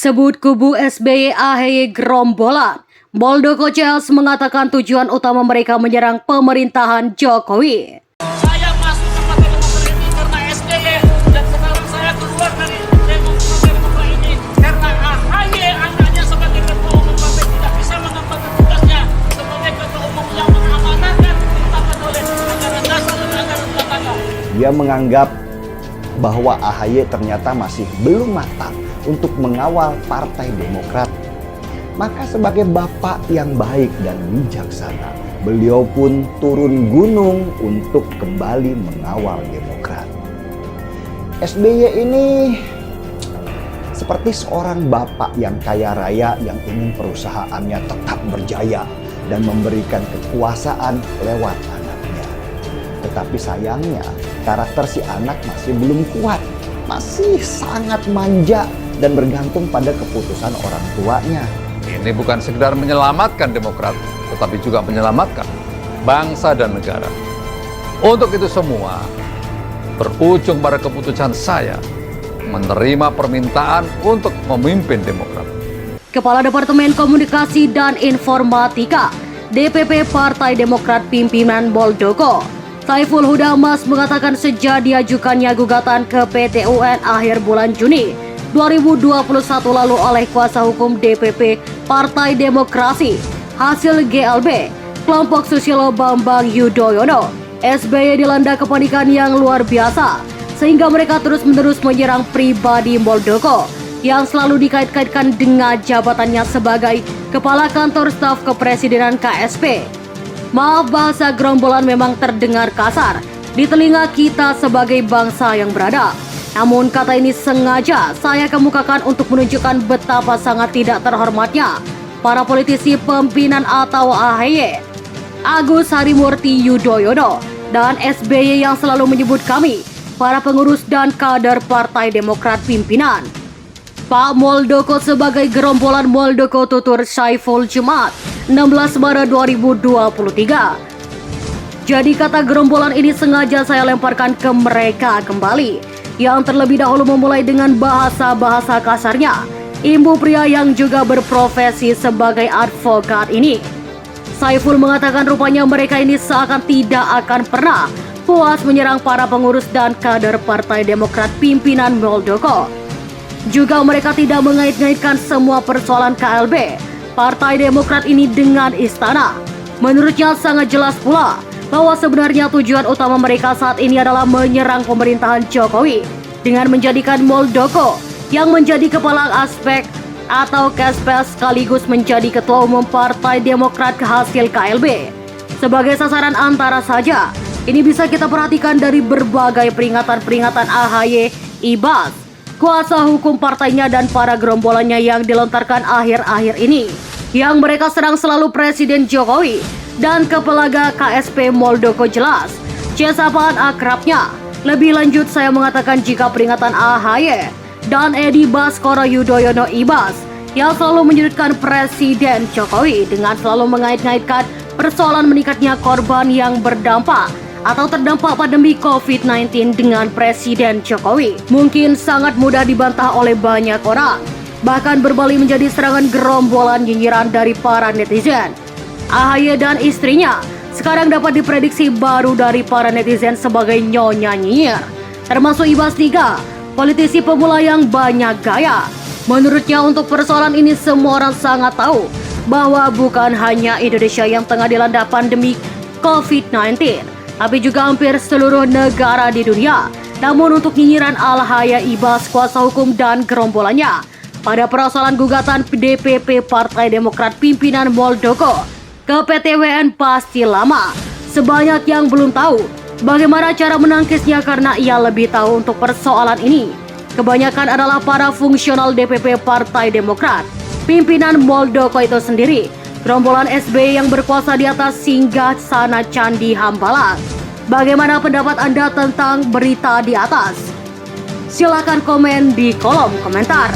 Sebut kubu SBY AHY gerombolan. Muldoko CS mengatakan tujuan utama mereka menyerang pemerintahan Jokowi. Saya masuk ke Partai Demokrat ini karena SBY dan sekarang saya keluar dari Demokrat ini karena AHY anaknya sebagai ketua umum partai tidak bisa mengemban tugasnya sebagai ketua umum yang mengamanatkan ditetapkan oleh anggaran dasar dan anggaran rumah tangga. Dia menganggap bahwa AHY ternyata masih belum matang untuk mengawal Partai Demokrat. Maka sebagai bapak yang baik dan bijaksana, beliau pun turun gunung untuk kembali mengawal Demokrat. SBY ini seperti seorang bapak yang kaya raya yang ingin perusahaannya tetap berjaya dan memberikan kekuasaan lewat anaknya. Tetapi sayangnya karakter si anak masih belum kuat, masih sangat manja dan bergantung pada keputusan orang tuanya. Ini bukan sekedar menyelamatkan Demokrat, tetapi juga menyelamatkan bangsa dan negara. Untuk itu semua, berujung pada keputusan saya menerima permintaan untuk memimpin Demokrat. Kepala Departemen Komunikasi dan Informatika DPP Partai Demokrat pimpinan Muldoko, Saiful Huda Mas mengatakan sejak diajukannya gugatan ke PT UN akhir bulan Juni 2021 lalu oleh kuasa hukum DPP Partai Demokrasi hasil GLB kelompok Susilo Bambang Yudhoyono, SBY dilanda kepanikan yang luar biasa sehingga mereka terus-menerus menyerang pribadi Muldoko yang selalu dikait-kaitkan dengan jabatannya sebagai Kepala Kantor Staf Kepresidenan KSP. Maaf, bahasa gerombolan memang terdengar kasar di telinga kita sebagai bangsa yang beradab. Namun kata ini sengaja saya kemukakan untuk menunjukkan betapa sangat tidak terhormatnya para politisi pimpinan atau AHY, Agus Harimurti Yudhoyono dan SBY yang selalu menyebut kami, para pengurus dan kader Partai Demokrat pimpinan. Pak Muldoko sebagai gerombolan Muldoko tutur Saiful Jumat 16 Maret 2023. Jadi kata gerombolan ini sengaja saya lemparkan ke mereka kembali, yang terlebih dahulu memulai dengan bahasa-bahasa kasarnya ibu pria yang juga berprofesi sebagai advokat ini. Saiful mengatakan rupanya mereka ini seakan tidak akan pernah puas menyerang para pengurus dan kader Partai Demokrat pimpinan Muldoko. Juga mereka tidak mengait-ngaitkan semua persoalan KLB Partai Demokrat ini dengan istana. Menurutnya sangat jelas pula bahwa sebenarnya tujuan utama mereka saat ini adalah menyerang pemerintahan Jokowi dengan menjadikan Muldoko yang menjadi kepala aspek atau Kespes sekaligus menjadi ketua umum Partai Demokrat hasil KLB. Sebagai sasaran antara saja, ini bisa kita perhatikan dari berbagai peringatan-peringatan AHY, Ibas, kuasa hukum partainya dan para gerombolannya yang dilontarkan akhir-akhir ini, yang mereka serang selalu Presiden Jokowi dan kepelaga KSP Muldoko jelas sapaan akrabnya. Lebih lanjut saya mengatakan jika peringatan AHY dan Edi Baskoro Yudhoyono Ibas yang selalu menyudutkan Presiden Jokowi dengan selalu mengait-ngaitkan persoalan meningkatnya korban yang berdampak atau terdampak pandemi COVID-19 dengan Presiden Jokowi mungkin sangat mudah dibantah oleh banyak orang, bahkan berbalik menjadi serangan gerombolan nyinyiran dari para netizen. AHY dan istrinya sekarang dapat diprediksi baru dari para netizen sebagai nyonya nyinyir, termasuk Ibas 3, politisi pemula yang banyak gaya. Menurutnya untuk persoalan ini semua orang sangat tahu bahwa bukan hanya Indonesia yang tengah dilanda pandemi COVID-19, tapi juga hampir seluruh negara di dunia. Namun untuk nyinyiran AHY, Ibas, kuasa hukum dan gerombolannya pada persoalan gugatan DPP Partai Demokrat pimpinan Muldoko ke PT UN pasti lama. Sebanyak yang belum tahu bagaimana cara menangkisnya karena ia lebih tahu untuk persoalan ini. Kebanyakan adalah para fungsional DPP Partai Demokrat pimpinan Muldoko itu sendiri, gerombolan SBY yang berkuasa di atas singgah sana Candi Hambalang. Bagaimana pendapat Anda tentang berita di atas? Silakan komen di kolom komentar.